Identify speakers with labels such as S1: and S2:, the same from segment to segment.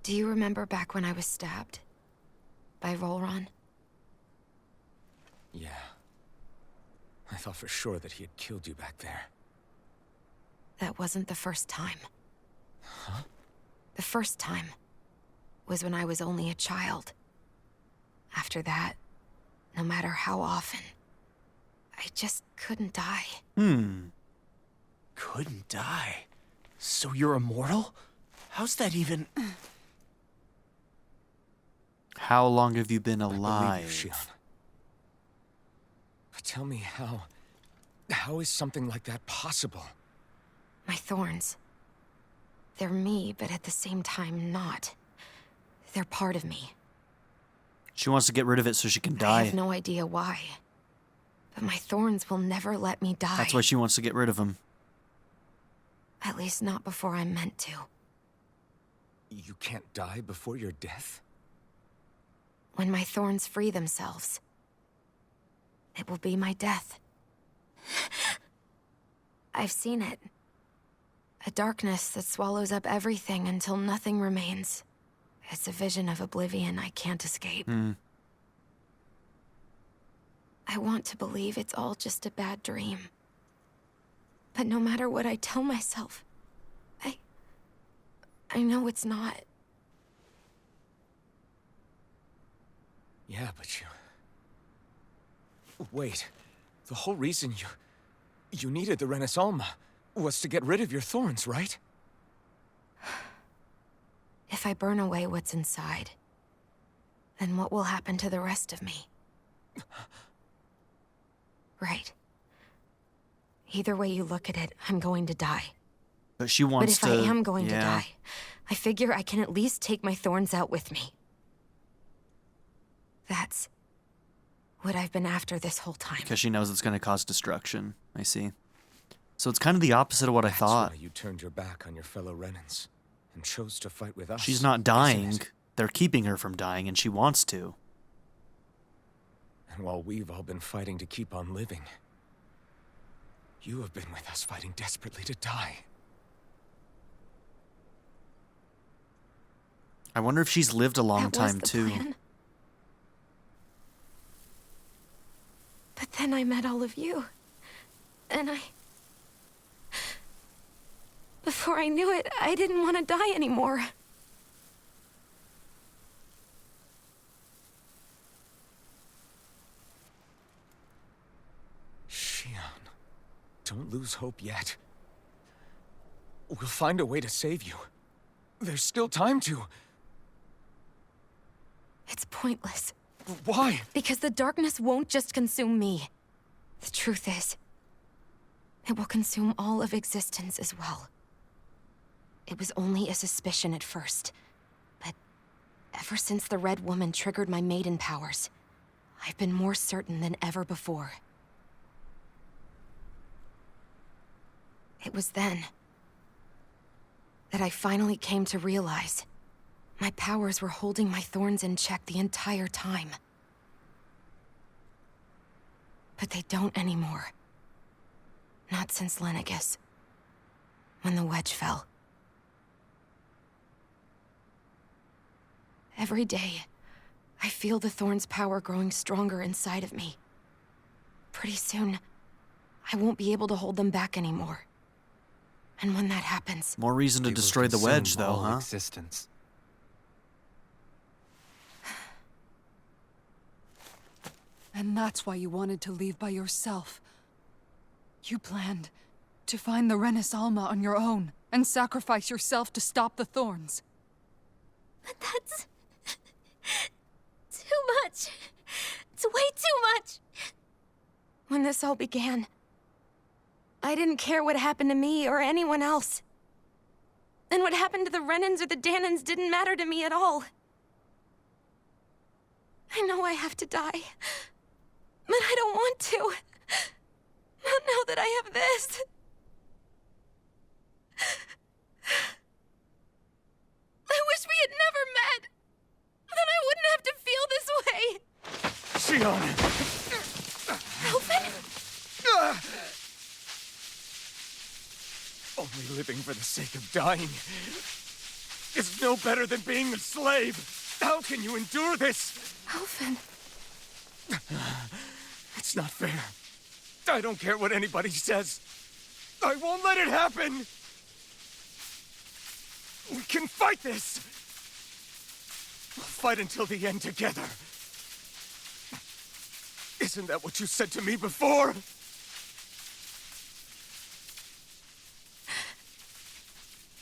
S1: Do you remember back when I was stabbed? By Rolron?
S2: Yeah. I thought for sure that he had killed you back there.
S1: That wasn't the first time.
S2: Huh?
S1: The first time was when I was only a child. After that, no matter how often, I just couldn't die.
S2: Couldn't die? So you're immortal? How's that even...
S3: How long have you been
S2: I believe
S3: alive?
S2: you, Shion. But tell me how... How is something like that possible?
S1: My thorns. They're me, but at the same time not. They're part of me.
S3: She wants to get rid of it so she can
S1: I
S3: die.
S1: have no idea why. But my thorns will never let me die.
S3: That's why she wants to get rid of him.
S1: At least not before I'm meant to.
S2: You can't die before your death?
S1: When my thorns free themselves, it will be my death. I've seen it. A darkness that swallows up everything until nothing remains. It's a vision of oblivion I can't escape. I want to believe it's all just a bad dream. But no matter what I tell myself, I know it's not.
S2: Yeah, but you... Wait. The whole reason you needed the Renaissance was to get rid of your thorns, right?
S1: If I burn away what's inside, then what will happen to the rest of me? Right. Either way you look at it, I'm going to die.
S3: But she wants
S1: to...
S3: to...
S1: But if I am going to die, I figure I can at least take my thorns out with me. That's what I've been after this whole time.
S3: Because she knows it's going to cause destruction. I see. So it's kind of the opposite of what I thought.
S2: That's why you turned your back on your fellow Renans and chose to fight with us.
S3: She's not dying. They're keeping her from dying, and she wants to.
S2: And while we've all been fighting to keep on living, you have been with us fighting desperately to die.
S3: I wonder if she's lived a long
S1: That was
S3: time,
S1: the
S3: too.
S1: plan. But then I met all of you. And before I knew it, I didn't want to die anymore.
S2: Shion, don't lose hope yet. We'll find a way to save you. There's still time to...
S1: It's pointless.
S2: Why?
S1: Because the darkness won't just consume me. The truth is, it will consume all of existence as well. It was only a suspicion at first, but ever since the Red Woman triggered my maiden powers, I've been more certain than ever before. It was then that I finally came to realize my powers were holding my thorns in check the entire time. But they don't anymore. Not since Lenegis, when the wedge fell. Every day, I feel the thorn's power growing stronger inside of me. Pretty soon, I won't be able to hold them back anymore. And when that happens...
S3: More reason to destroy the wedge, though, huh?
S4: Existence.
S5: And that's why you wanted to leave by yourself. You planned to find the Renaissance on your own and sacrifice yourself to stop the thorns.
S1: But that's... too much. It's way too much. When this all began, I didn't care what happened to me or anyone else. And what happened to the Renans or the Dahnans didn't matter to me at all. I know I have to die, but I don't want to. Not now that I have this. I wish we had never met. Then I wouldn't have to feel this way.
S2: Shion!
S1: Alvin?
S2: Only living for the sake of dying. is no better than being a slave. How can you endure this?
S1: Alvin.
S2: It's not fair. I don't care what anybody says. I won't let it happen! We can fight this! We'll fight until the end together. Isn't that what you said to me before?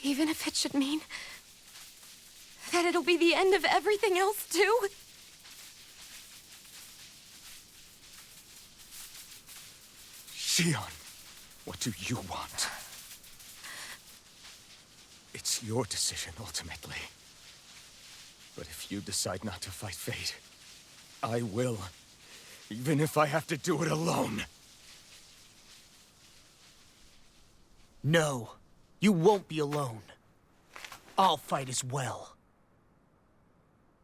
S1: Even if it should mean that it'll be the end of everything else, too?
S2: Shion, what do you want? It's your decision, ultimately. But if you decide not to fight fate, I will. Even if I have to do it alone.
S4: No, you won't be alone. I'll fight as well.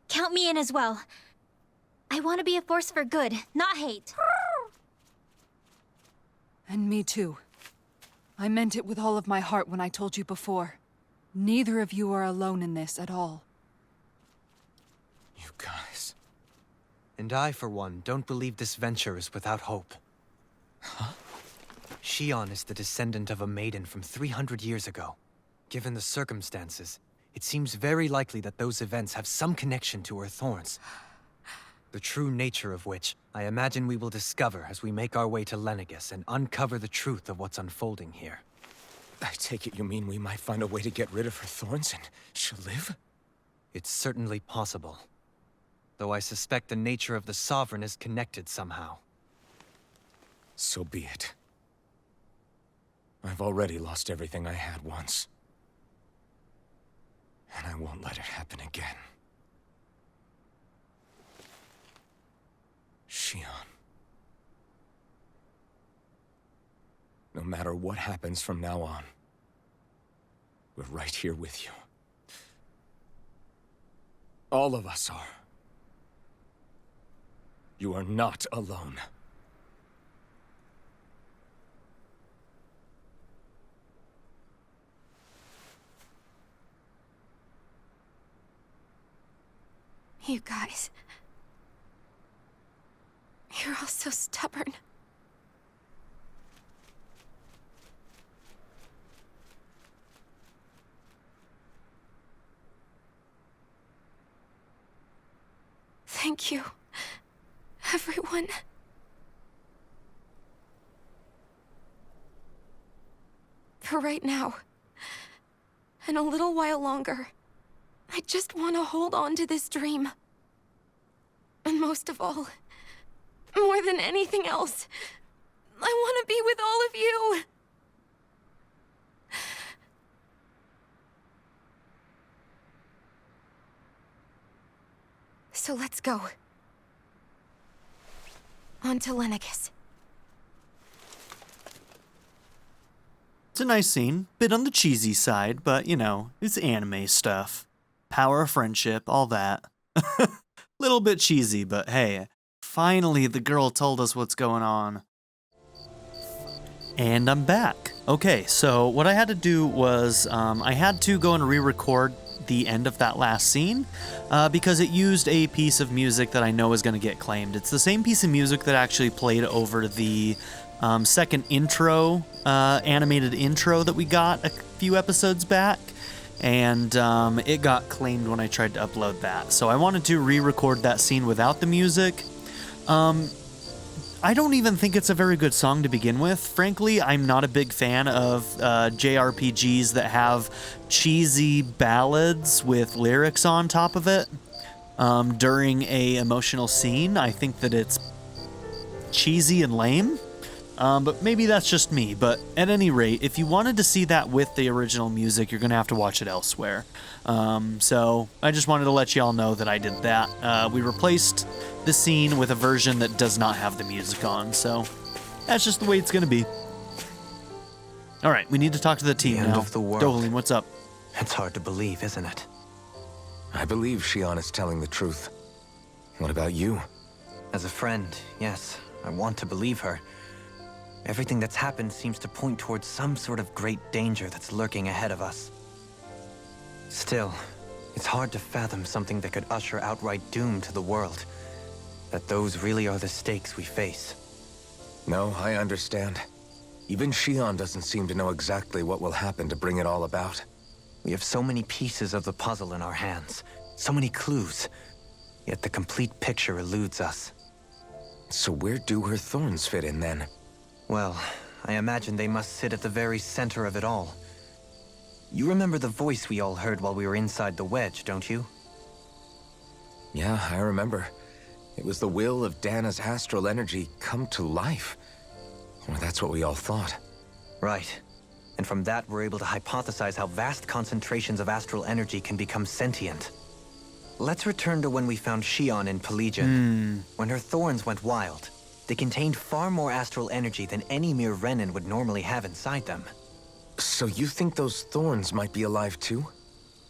S6: Count me in as well. I want to be a force for good, not hate.
S5: And me too. I meant it with all of my heart when I told you before. Neither of you are alone in this at all.
S2: You guys...
S7: And I, for one, don't believe this venture is without hope.
S2: Huh?
S7: Shion is the descendant of a maiden from 300 years ago. Given the circumstances, it seems very likely that those events have some connection to her thorns. The true nature of which, I imagine we will discover as we make our way to Lenegis and uncover the truth of what's unfolding here.
S2: I take it you mean we might find a way to get rid of her thorns and she'll live?
S7: It's certainly possible. Though I suspect the nature of the Sovereign is connected somehow.
S2: So be it. I've already lost everything I had once. And I won't let it happen again. Shion. No matter what happens from now on, we're right here with you. All of us are. You are not alone.
S1: You guys... You're all so stubborn. Thank you, everyone. For right now, and a little while longer, I just want to hold on to this dream. And most of all, more than anything else, I want to be with all of you. So let's go. On to Lenegis.
S3: It's a nice scene. Bit on the cheesy side, but, you know, it's anime stuff. Power of friendship, all that. Little bit cheesy, but hey, finally the girl told us what's going on. And I'm back. Okay, so what I had to do was I had to go and re-record the end of that last scene because it used a piece of music that I know is going to get claimed. It's the same piece of music that actually played over the second intro, animated intro that we got a few episodes back. And it got claimed when I tried to upload that. So I wanted to re-record that scene without the music. I don't even think it's a very good song to begin with. Frankly, I'm not a big fan of JRPGs that have cheesy ballads with lyrics on top of it during a emotional scene. I think that it's cheesy and lame. But maybe that's just me. But at any rate, if you wanted to see that with the original music, you're going to have to watch it elsewhere. So I just wanted to let y'all know that I did that. We replaced the scene with a version that does not have the music on. So that's just the way it's going to be. All right, we need to talk to the team
S7: end
S3: now.
S7: of the world.
S3: Dolan, what's up?
S7: It's hard to believe, isn't it?
S2: I believe Shion is telling the truth. What about you?
S7: As a friend, yes, I want to believe her. Everything that's happened seems to point towards some sort of great danger that's lurking ahead of us. Still, It's hard to fathom something that could usher outright doom to the world. That those really are the stakes we face.
S2: No, I understand. Even Shion doesn't seem to know exactly what will happen to bring it all about.
S7: We have so many pieces of the puzzle in our hands, so many clues, yet the complete picture eludes us.
S2: So where do her thorns fit in then?
S7: Well, I imagine they must sit at the very center of it all. You remember the voice we all heard while we were inside the wedge, don't you?
S2: Yeah, I remember. It was the will of Dahna's astral energy come to life. Or that's what we all thought.
S7: Right. And from that, we're able to hypothesize how vast concentrations of astral energy can become sentient. Let's return to when we found Shion in Pelagian. When her thorns went wild, they contained far more astral energy than any mere Renin would normally have inside them.
S2: So you think those thorns might be alive too?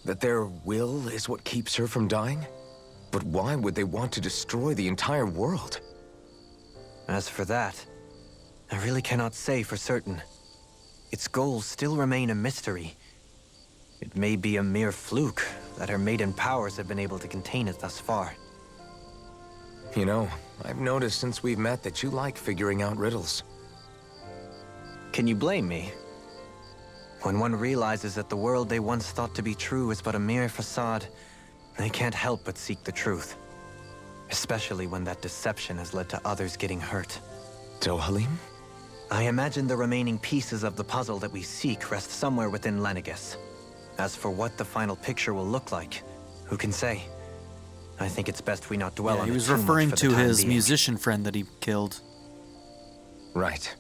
S2: That their will is what keeps her from dying? But why would they want to destroy the entire world?
S7: As for that, I really cannot say for certain. Its goals still remain a mystery. It may be a mere fluke that her maiden powers have been able to contain it thus far.
S2: You know, I've noticed since we've met that you like figuring out riddles.
S7: Can you blame me? When one realizes that the world they once thought to be true is but a mere facade, they can't help but seek the truth. Especially when that deception has led to others getting hurt.
S2: Dohalim?
S7: I imagine the remaining pieces of the puzzle that we seek rest somewhere within Lenegus. As for what the final picture will look like, who can say? I think it's best we not dwell on it too much for the time being.
S3: He was referring to his musician friend that he killed.
S2: Right.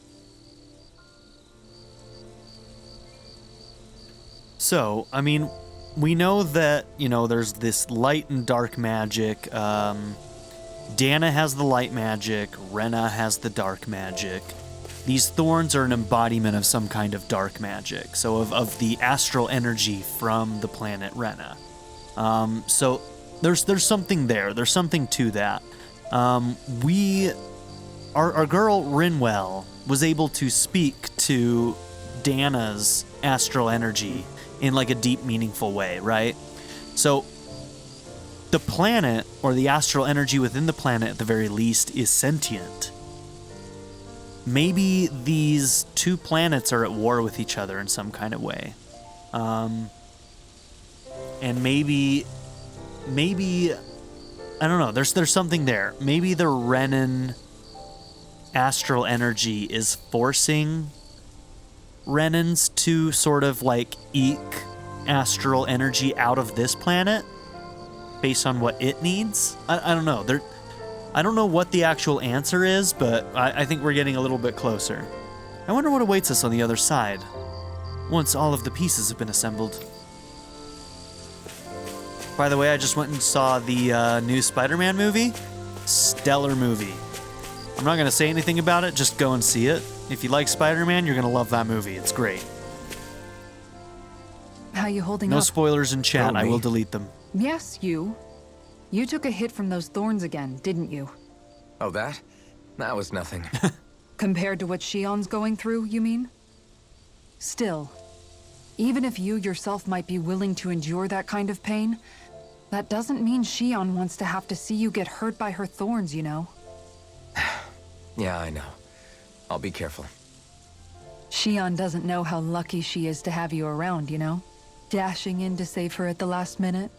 S3: So, I mean, we know that, you know, there's this light and dark magic. Dahna has the light magic. Rena has the dark magic. These thorns are an embodiment of some kind of dark magic. So of the astral energy from the planet Rena. So there's something there. There's something to that. Our girl Rinwell was able to speak to Dahna's astral energy in like a deep, meaningful way, right? So the planet, or the astral energy within the planet at the very least, is sentient. Maybe these two planets are at war with each other in some kind of way. And maybe, I don't know, there's something there. Maybe the Renin astral energy is forcing Renins to sort of like eke astral energy out of this planet based on what it needs. I don't know. I don't know what the actual answer is, but I think we're getting a little bit closer. I wonder what awaits us on the other side once all of the pieces have been assembled. By the way, I just went and saw the new Spider-Man movie. Stellar movie. I'm not going to say anything about it, just go and see it. If you like Spider-Man, you're going to love that movie. It's great.
S5: How you holding
S3: No
S5: up?
S3: spoilers in chat.
S2: Oh,
S3: I will
S2: me?
S3: delete them.
S5: Yes, you. You took a hit from those thorns again, didn't you?
S2: Oh, that? That was nothing.
S5: Compared to what Shion's going through, you mean? Still, even if you yourself might be willing to endure that kind of pain, that doesn't mean Shion wants to have to see you get hurt by her thorns, you know?
S2: Yeah, I know. I'll be careful.
S5: Shion doesn't know how lucky she is to have you around, you know? Dashing in to save her at the last minute.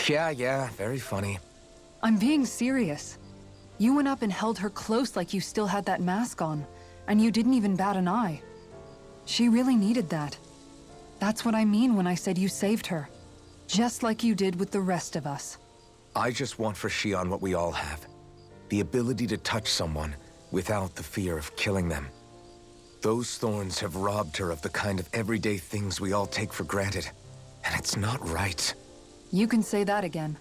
S2: Yeah, very funny.
S5: I'm being serious. You went up and held her close like you still had that mask on, and you didn't even bat an eye. She really needed that. That's what I mean when I said you saved her. Just like you did with the rest of us.
S2: I just want for Shion what we all have. The ability to touch someone without the fear of killing them. Those thorns have robbed her of the kind of everyday things we all take for granted. And it's not right.
S5: You can say that again.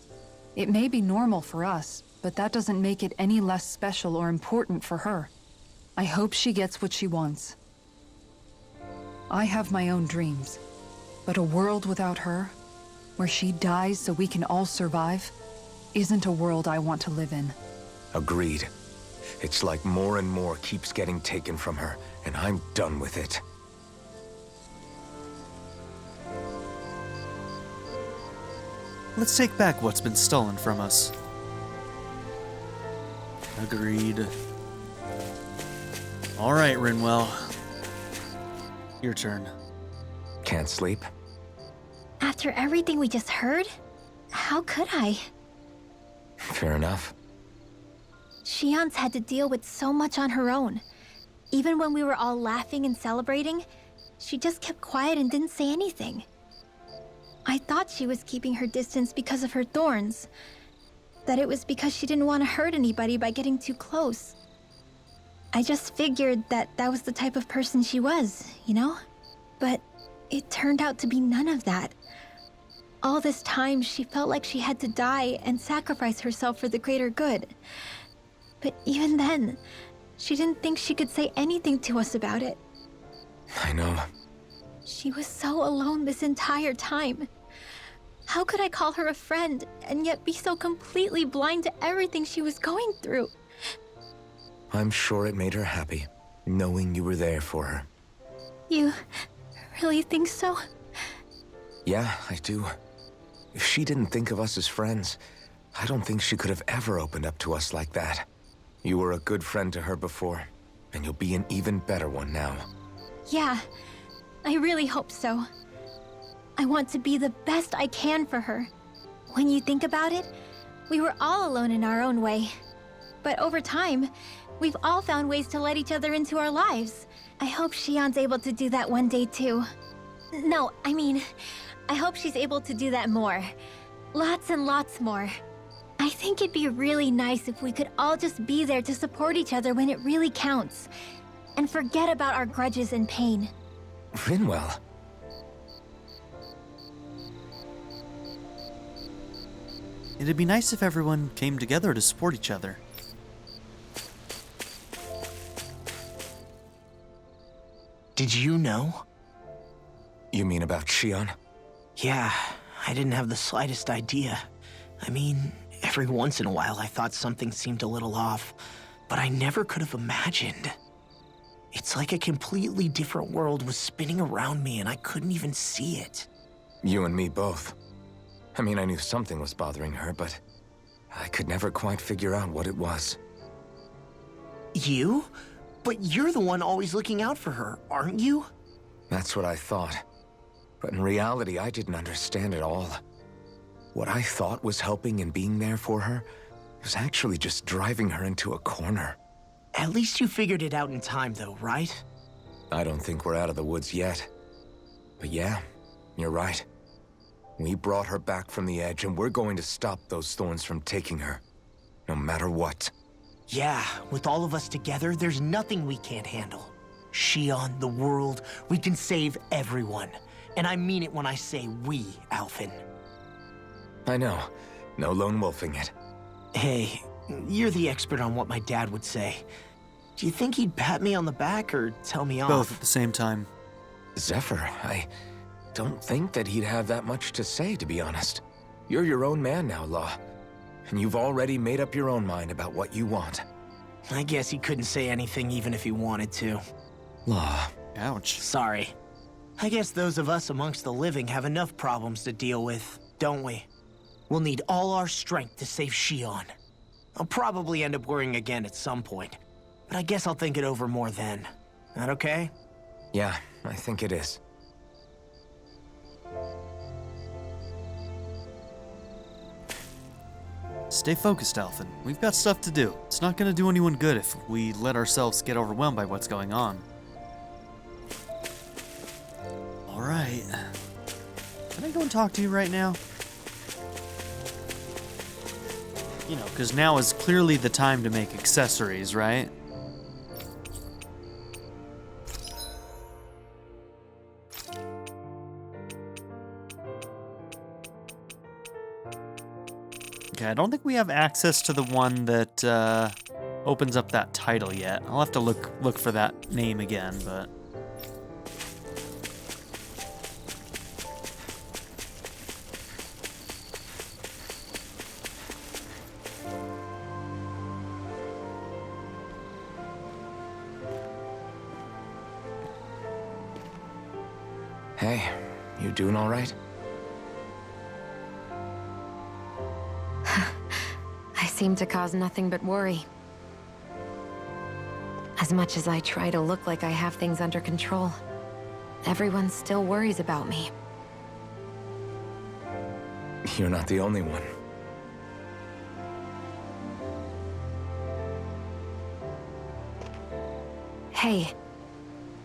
S5: It may be normal for us, but that doesn't make it any less special or important for her. I hope she gets what she wants. I have my own dreams, but a world without her, where she dies so we can all survive, isn't a world I want to live in.
S2: Agreed. It's like more and more keeps getting taken from her, and I'm done with it.
S3: let's take back what's been stolen from us. Agreed. All right, Rinwell. Your turn.
S2: Can't sleep?
S6: After everything we just heard, how could I?
S2: Fair enough.
S6: Shionne's had to deal with so much on her own. Even when we were all laughing and celebrating, she just kept quiet and didn't say anything. I thought she was keeping her distance because of her thorns. That it was because she didn't want to hurt anybody by getting too close. I just figured that that was the type of person she was, you know? But it turned out to be none of that. All this time, she felt like she had to die and sacrifice herself for the greater good. But even then, she didn't think she could say anything to us about it.
S2: I know.
S6: She was so alone this entire time. How could I call her a friend and yet be so completely blind to everything she was going through?
S2: I'm sure it made her happy, knowing you were there for her.
S6: You really think so?
S2: Yeah, I do. If she didn't think of us as friends, I don't think she could have ever opened up to us like that. You were a good friend to her before, and you'll be an even better one now.
S6: Yeah, I really hope so. I want to be the best I can for her. When you think about it, we were all alone in our own way. But over time, we've all found ways to let each other into our lives. I hope Shionne's able to do that one day too. No, I mean, I hope she's able to do that more. Lots and lots more. I think it'd be really nice if we could all just be there to support each other when it really counts. And forget about our grudges and pain.
S2: Rinwell.
S3: It'd be nice if everyone came together to support each other.
S4: Did you know?
S2: You mean about Shion?
S4: Yeah, I didn't have the slightest idea. I mean, every once in a while I thought something seemed a little off, but I never could have imagined. It's like a completely different world was spinning around me and I couldn't even see it.
S2: You and me both. I mean, I knew something was bothering her, but I could never quite figure out what it was.
S4: You? But you're the one always looking out for her, aren't you?
S2: That's what I thought. But in reality, I didn't understand it all. What I thought was helping and being there for her was actually just driving her into a corner.
S4: At least you figured it out in time, though, right?
S2: I don't think we're out of the woods yet. But yeah, you're right. We brought her back from the edge, and we're going to stop those thorns from taking her. No matter what.
S4: Yeah, with all of us together, there's nothing we can't handle. Shion, the world, we can save everyone. And I mean it when I say we, Alphen.
S2: I know. No lone wolfing it.
S4: Hey, you're the expert on what my dad would say. Do you think he'd pat me on the back or tell me off?
S3: Both at the same time.
S2: Zephyr, I don't think that he'd have that much to say, to be honest. You're your own man now, Law. And you've already made up your own mind about what you want.
S4: I guess he couldn't say anything even if he wanted to.
S2: Law.
S3: Ouch.
S4: Sorry. I guess those of us amongst the living have enough problems to deal with, don't we? We'll need all our strength to save Shion. I'll probably end up worrying again at some point, but I guess I'll think it over more then. That okay?
S2: Yeah, I think it is.
S3: Stay focused, Alphen. We've got stuff to do. It's not gonna do anyone good if we let ourselves get overwhelmed by what's going on. Alright. Can I go and talk to you right now? You know, because now is clearly the time to make accessories, right? Okay, I don't think we have access to the one that opens up that title yet. I'll have to look for that name again, but...
S2: Hey, you doing all right?
S1: seem to cause nothing but worry. As much as I try to look like I have things under control, everyone still worries about me.
S2: You're not the only one.
S1: Hey,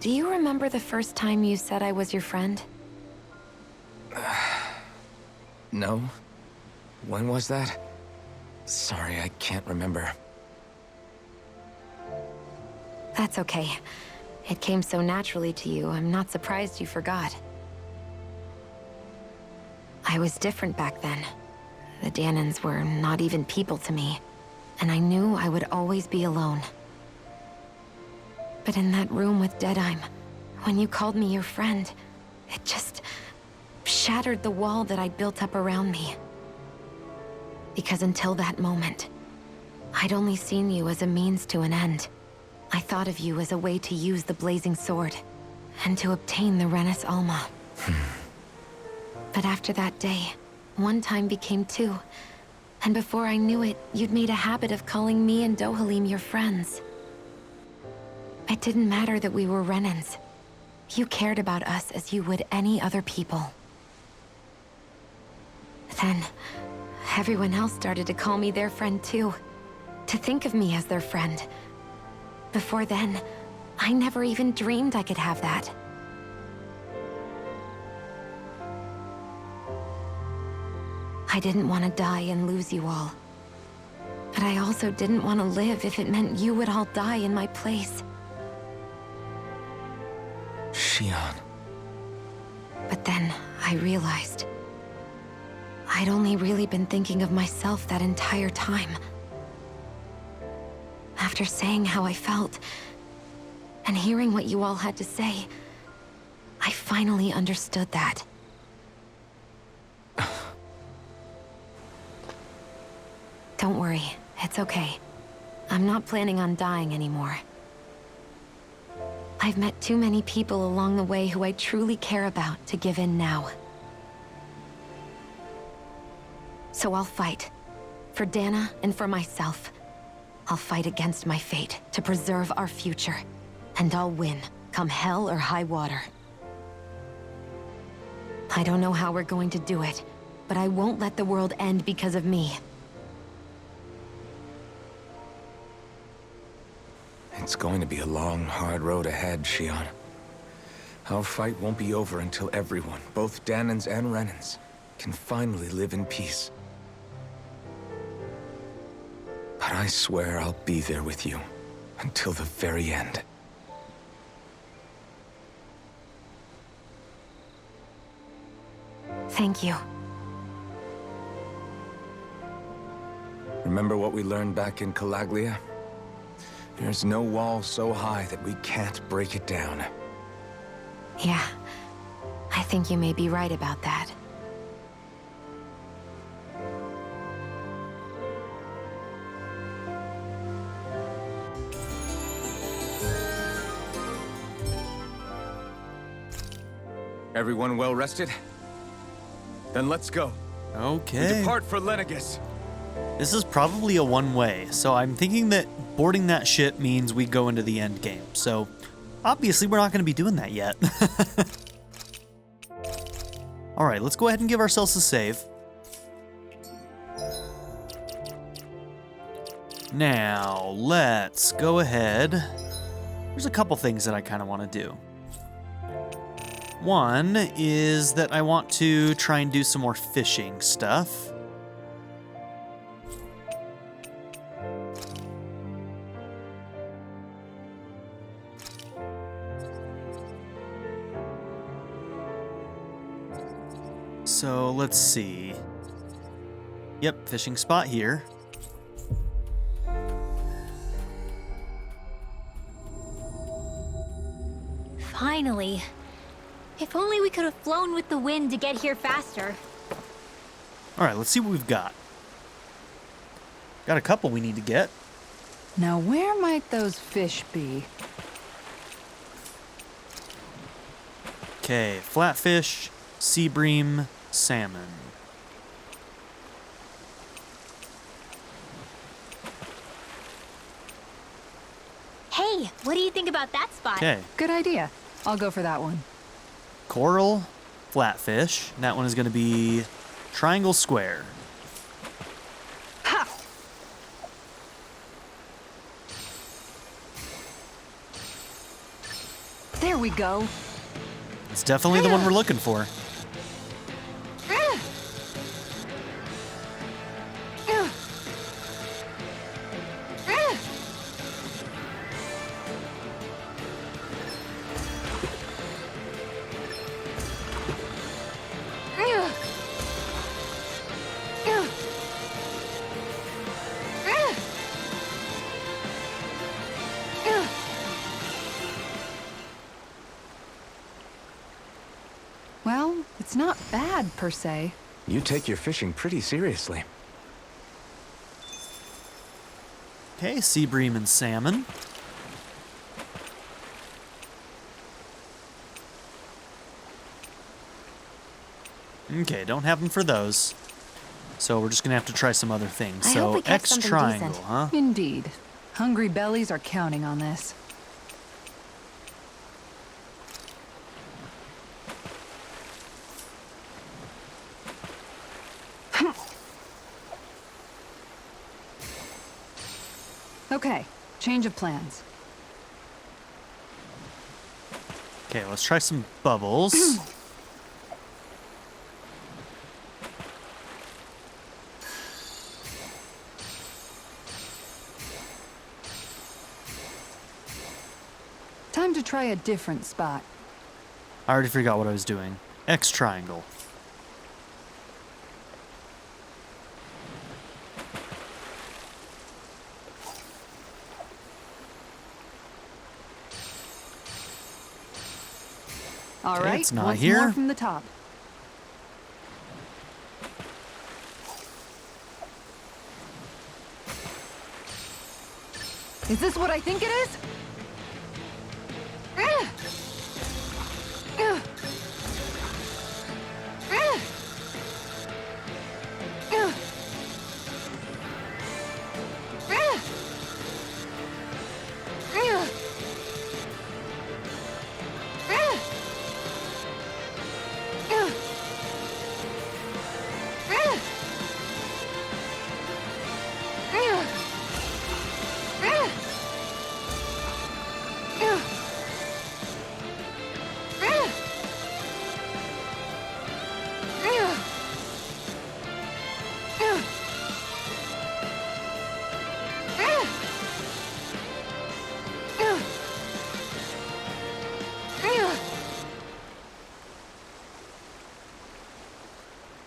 S1: do you remember the first time you said I was your friend?
S2: No? When was that? Sorry, I can't remember.
S1: That's okay. It came so naturally to you, I'm not surprised you forgot. I was different back then. The Dahnans were not even people to me, and I knew I would always be alone. But in that room with Deadheim, when you called me your friend, it just shattered the wall that I'd built up around me. Because until that moment, I'd only seen you as a means to an end. I thought of you as a way to use the blazing sword, and to obtain the Renis Alma. But after that day, one time became two, and before I knew it, you'd made a habit of calling me and Dohalim your friends. It didn't matter that we were Renans. You cared about us as you would any other people. Then, everyone else started to call me their friend too, to think of me as their friend. Before then, I never even dreamed I could have that. I didn't want to die and lose you all. But I also didn't want to live if it meant you would all die in my place.
S2: Shion.
S1: But then I realized I'd only really been thinking of myself that entire time. After saying how I felt, and hearing what you all had to say, I finally understood that. Don't worry, it's okay. I'm not planning on dying anymore. I've met too many people along the way who I truly care about to give in now. So I'll fight. For Dahna and for myself. I'll fight against my fate to preserve our future. And I'll win, come hell or high water. I don't know how we're going to do it, but I won't let the world end because of me.
S2: It's going to be a long, hard road ahead, Shion. Our fight won't be over until everyone, both Dahnans and Renans, can finally live in peace. But I swear I'll be there with you until the very end.
S1: Thank you.
S2: Remember what we learned back in Calaglia? There's no wall so high that we can't break it down.
S1: Yeah, I think you may be right about that.
S2: Everyone well rested? Then let's go.
S3: Okay.
S2: We depart for Lenegus.
S3: This is probably a one-way, so I'm thinking that boarding that ship means we go into the end game. So, obviously we're not going to be doing that yet. Alright, let's go ahead and give ourselves a save. Now, let's go ahead. There's a couple things that I kind of want to do. One is that I want to try and do some more fishing stuff. So let's see. Yep, fishing spot here.
S6: Finally. If only we could have flown with the wind to get here faster.
S3: All right, let's see what we've got. Got a couple we need to get.
S5: Now where might those fish be?
S3: Okay, flatfish, sea bream, salmon.
S6: What do you think about that spot?
S3: Okay.
S5: Good idea. I'll go for that one.
S3: Coral, flatfish. And that one is going to be triangle square.
S5: Ha! There we go.
S3: It's definitely the one we're looking for.
S5: Well, it's not bad per se.
S2: You take your fishing pretty seriously.
S3: Okay, sea bream and salmon. Okay, don't have them for those. So we're just gonna have to try some other things.
S1: I
S3: So
S1: hope we catch
S3: X
S1: something
S3: triangle,
S1: decent.
S3: huh?
S5: Indeed. Hungry bellies are counting on this. Okay, change of plans.
S3: Okay, let's try some bubbles.
S5: Time to try a different spot.
S3: I already forgot what I was doing. X triangle.
S5: All
S3: Okay,
S5: right,
S3: it's not
S5: once
S3: here.
S5: more from the top. Is this what I think it is?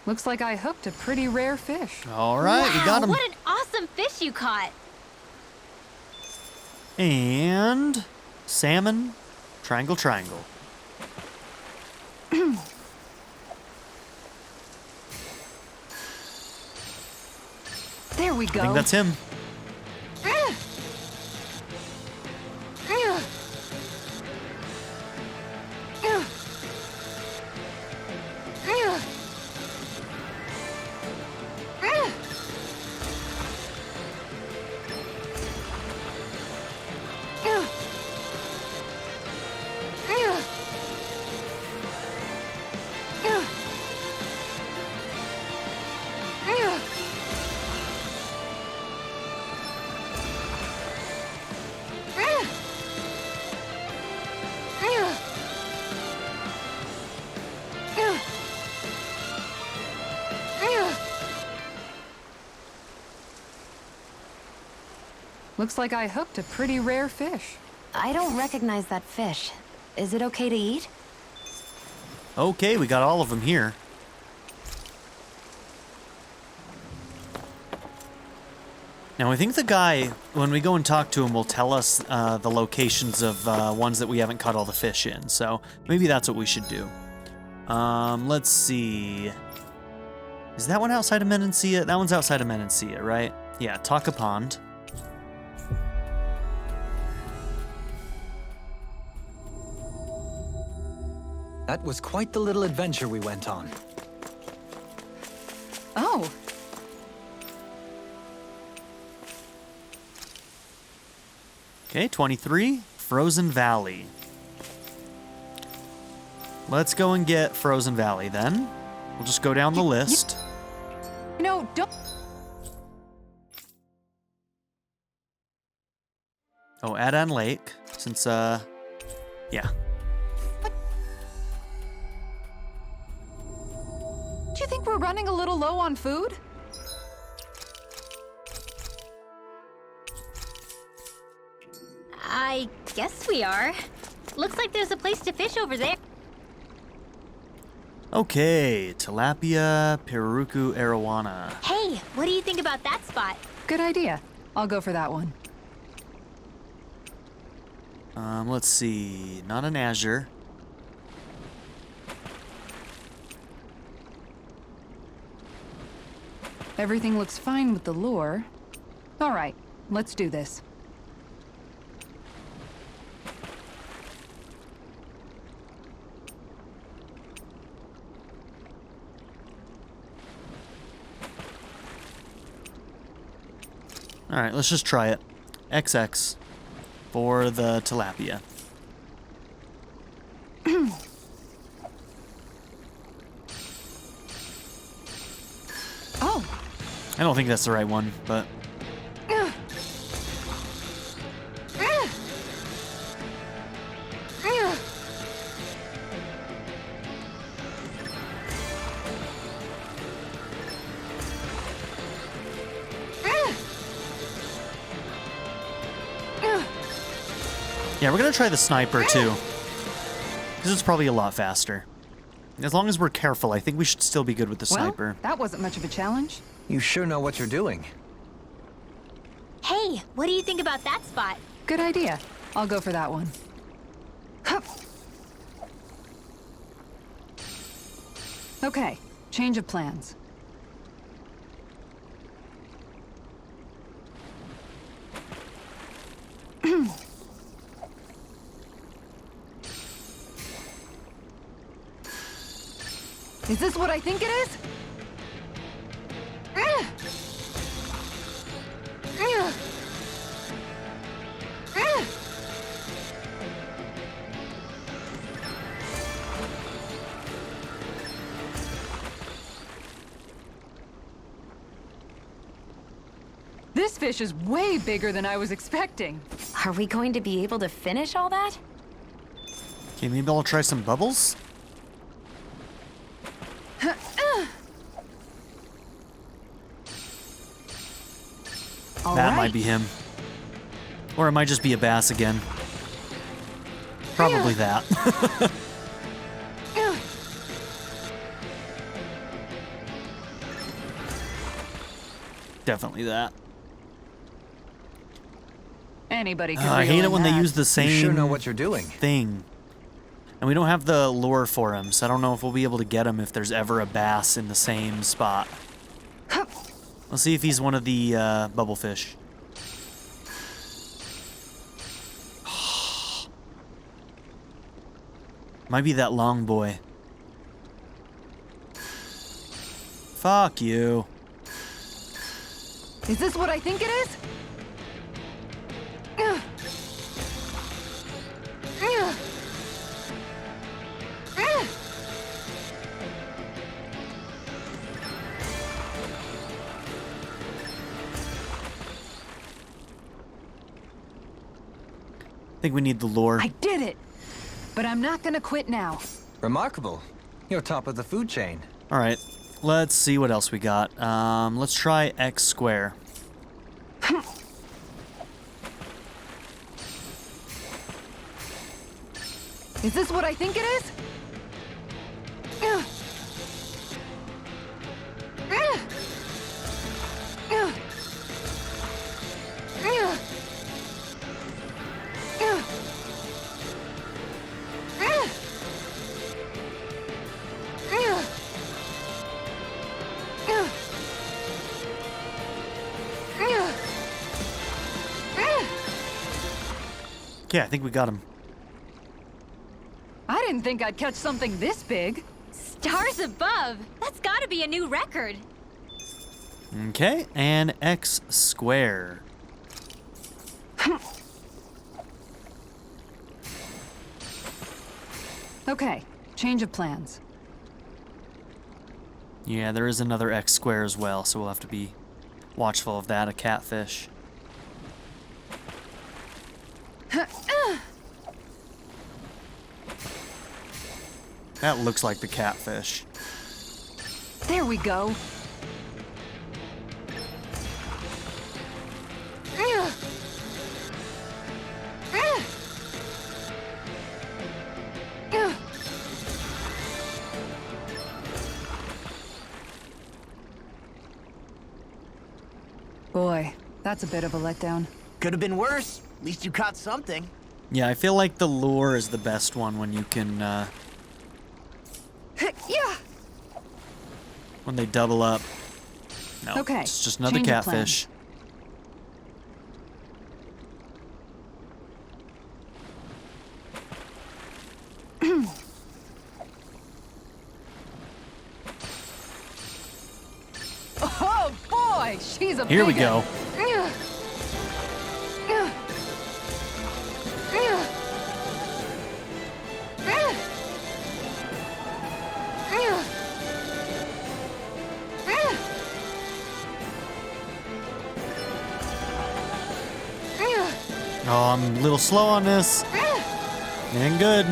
S5: Looks like I hooked a pretty rare fish.
S3: All right, we got him.
S6: What an awesome fish you caught!
S3: And salmon, triangle, triangle.
S5: There we go.
S3: I think that's him.
S5: Looks like I hooked a pretty rare fish.
S1: I don't recognize that fish. Is it okay to eat?
S3: Okay, we got all of them here. Now, I think the guy, when we go and talk to him, will tell us the locations of ones that we haven't caught all the fish in. So maybe that's what we should do. Let's see. Is that one outside of Menancia? That one's outside of Menancia, right? Yeah, Taka Pond.
S7: That was quite the little adventure we went on.
S5: Oh.
S3: Okay, 23. Frozen Valley. Let's go and get Frozen Valley then. We'll just go down the list.
S5: No, don't.
S3: Oh, Adan Lake, since, yeah.
S5: Do you think we're running a little low on food?
S6: I guess we are. Looks like there's a place to fish over there.
S3: Okay, Tilapia, Pirarucu, Arowana.
S6: Hey, what do you think about that spot?
S5: Good idea. I'll go for that one.
S3: Let's see, not an Azure.
S5: Everything looks fine with the lure. All right, let's do this.
S3: All right, let's just try it. XX for the tilapia.
S5: Oh,
S3: I don't think that's the right one, but yeah, we're gonna try the sniper too, because it's probably a lot faster. As long as we're careful, I think we should still be good with the sniper.
S5: well, that wasn't much of a challenge.
S7: You sure know what you're doing.
S6: Hey, what do you think about that spot?
S5: Good idea. I'll go for that one. Hup. Okay, change of plans. Is this what I think it is? This fish is way bigger than I was expecting.
S1: Are we going to be able to finish all that?
S3: Okay, maybe I'll try some bubbles?
S5: All
S3: That
S5: right.
S3: might be him. Or it might just be a bass again. Probably that. Definitely that.
S5: Anybody can
S3: I
S5: reel
S3: hate it
S5: in
S3: when they
S5: that.
S3: use the
S7: You
S3: same
S7: sure know what you're doing.
S3: thing. And we don't have the lure for him, so I don't know if we'll be able to get him if there's ever a bass in the same spot. Let's see if he's one of the bubblefish. Might be that long boy. Fuck you.
S5: Is this what I think it is?
S3: I think we need the lure.
S5: I did it! But I'm not gonna quit now.
S7: Remarkable. You're top of the food chain.
S3: All right, let's see what else we got. Let's try X square.
S5: Is this what I think it is?
S3: Okay, I think we got him.
S5: I didn't think I'd catch something this big.
S6: Stars above! That's gotta be a new record.
S3: Okay, and X square.
S5: Okay, change of plans.
S3: Yeah, there is another X square as well, so we'll have to be watchful of that, a catfish. That looks like the catfish.
S5: There we go. Boy, that's a bit of a letdown.
S4: Could have been worse. At least you caught something.
S3: Yeah, I feel like the lure is the best one when you can,
S5: Yeah.
S3: when they double up. No,
S5: Okay,
S3: it's just another
S5: change of
S3: catfish.
S5: Oh boy, she's a
S3: Here we
S5: big
S3: go.
S5: one.
S3: Oh, I'm a little slow on this. Ain't good.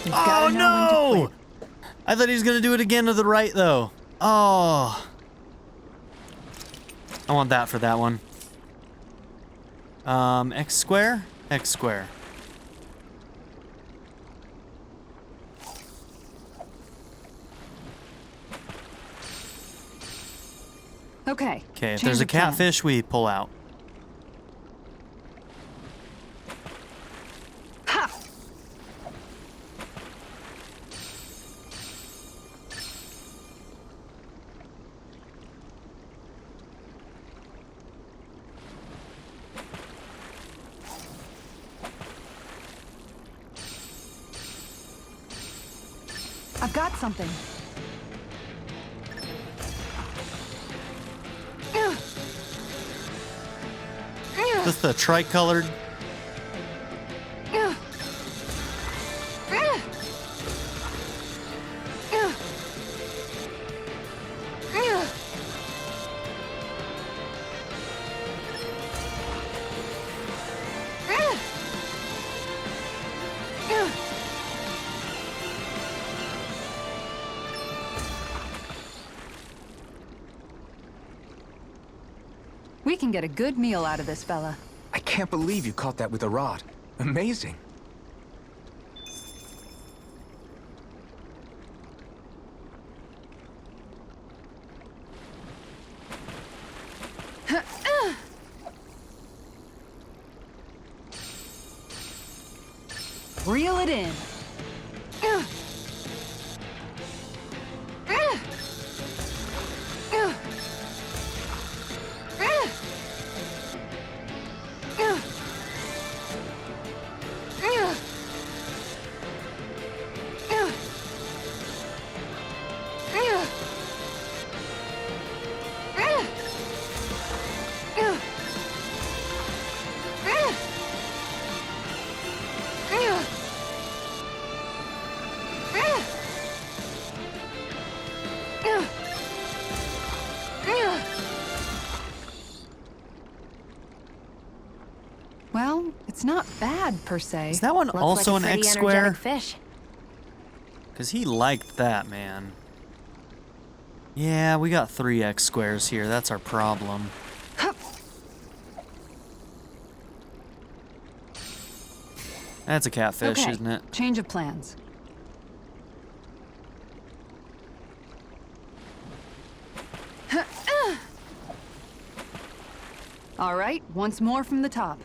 S5: You've
S3: Oh
S5: gotta know when to
S3: no!
S5: quit.
S3: I thought he was gonna do it again to the right though. Oh. I want that for that one. X square? X square.
S5: Okay.
S3: Okay, if
S5: change
S3: there's a
S5: of plan.
S3: catfish, we pull out.
S5: Ha! I've got something.
S3: Is this the tricolored?
S5: We can get a good meal out of this fella.
S2: I can't believe you caught that with a rod. Amazing.
S5: Reel it in. Well, it's not bad per se.
S3: Is that one
S1: Looks
S3: also
S1: like a
S3: an
S1: pretty
S3: X square?
S1: energetic fish.
S3: Because he liked that, man. Yeah, we got 3 X squares here. That's our problem. That's a catfish,
S5: Okay,
S3: isn't it?
S5: change of plans. All right, once more from the top.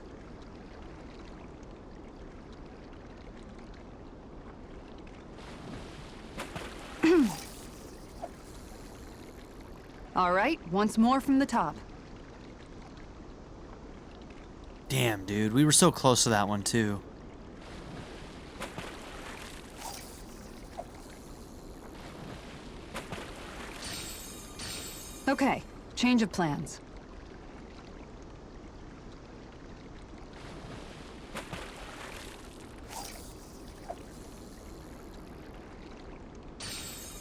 S5: All right, once more from the top.
S3: Damn, dude. We were so close to that one, too.
S5: Okay, change of plans.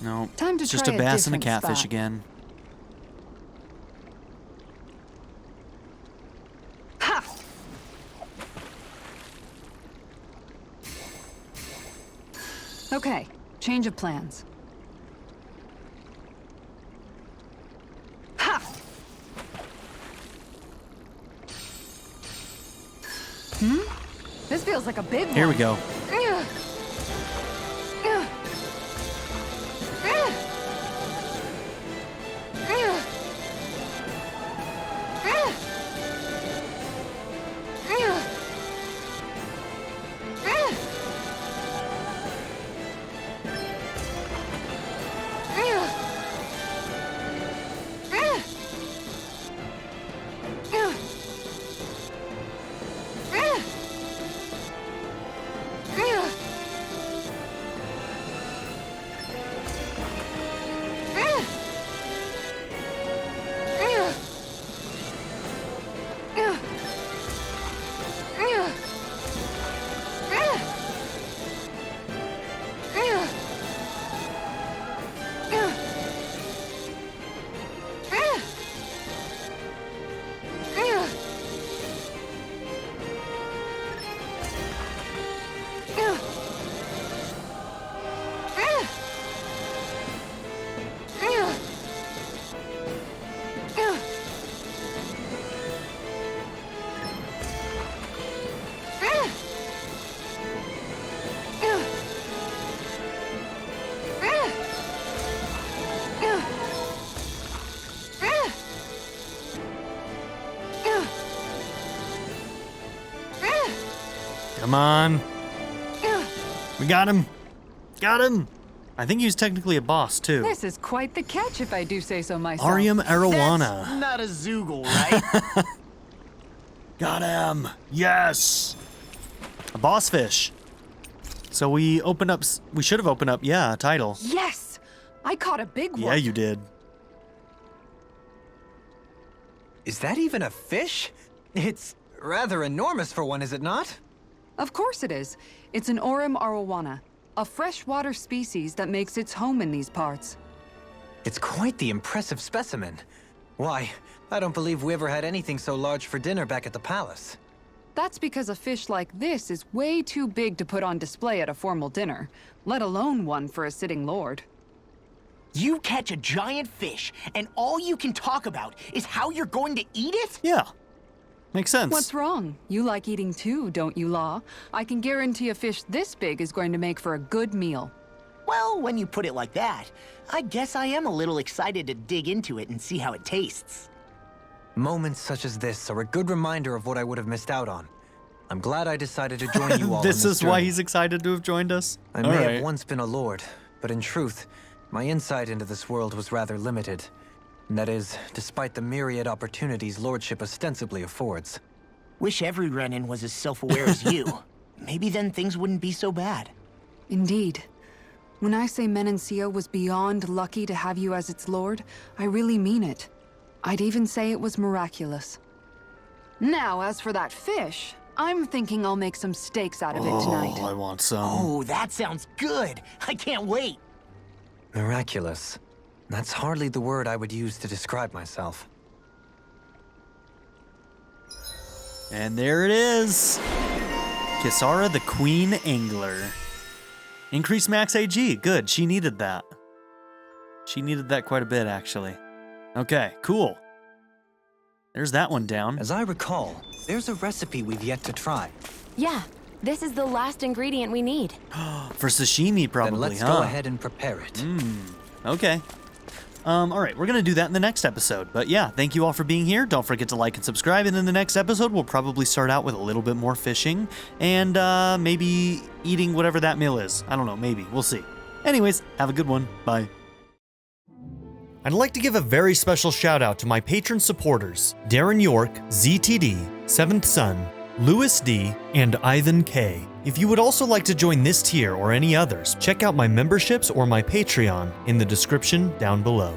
S3: No,
S5: Time to
S3: it's just
S5: try
S3: a
S5: a
S3: bass and a
S5: different
S3: catfish
S5: spot.
S3: again.
S5: Ha! Okay, change of plans. Ha! This feels like a big one.
S3: Here we go. Come on. We got him. Got him. I think he was technically a boss, too.
S5: This is quite the catch, if I do say so myself.
S3: Ariam
S4: That's
S3: Arowana.
S4: not a Zoogle, right?
S3: Got him. Yes. A boss fish. So we opened up, we should have opened up, yeah, a title.
S5: Yes! I caught a big one.
S3: Yeah, you did.
S7: Is that even a fish? It's rather enormous for one, is it not?
S5: Of course it is. It's an Orem arowana, a freshwater species that makes its home in these parts.
S7: It's quite the impressive specimen. Why, I don't believe we ever had anything so large for dinner back at the palace.
S5: That's because a fish like this is way too big to put on display at a formal dinner, let alone one for a sitting lord.
S4: You catch a giant fish, and all you can talk about is how you're going to eat it?
S3: Yeah. Makes sense.
S5: What's wrong? You like eating too, don't you, Law? I can guarantee a fish this big is going to make for a good meal.
S4: Well, when you put it like that, I guess I am a little excited to dig into it and see how it tastes.
S7: Moments such as this are a good reminder of what I would have missed out on. I'm glad I decided to join you all
S3: This
S7: on
S3: is why
S7: journey.
S3: he's excited to have joined us.
S7: I may have once been a lord, but in truth, my insight into this world was rather limited. And that is, despite the myriad opportunities lordship ostensibly affords.
S4: Wish every Renin was as self-aware as you. Maybe then things wouldn't be so bad.
S5: Indeed. When I say Menancia was beyond lucky to have you as its lord, I really mean it. I'd even say it was miraculous. Now, as for that fish, I'm thinking I'll make some steaks out of it tonight.
S3: Oh, I want some.
S4: Oh, that sounds good. I can't wait.
S7: Miraculous. That's hardly the word I would use to describe myself.
S3: And there it is. Kisara the Queen Angler. Increased max AG. Good. She needed that. She needed that quite a bit, actually. Okay, cool. There's that one down.
S7: As I recall, there's a recipe we've yet to try.
S1: Yeah, this is the last ingredient we need.
S3: For sashimi, probably,
S7: Then let's
S3: huh?
S7: go ahead and prepare it.
S3: Okay. All right, we're going to do that in the next episode. But yeah, thank you all for being here. Don't forget to like and subscribe. And in the next episode, we'll probably start out with a little bit more fishing and maybe eating whatever that meal is. I don't know, maybe. We'll see. Anyways, have a good one. Bye. I'd like to give a very special shout out to my patron supporters, Darren York, ZTD, Seventh Son, Louis D, and Ivan K. If you would also like to join this tier or any others, check out my memberships or my Patreon in the description down below.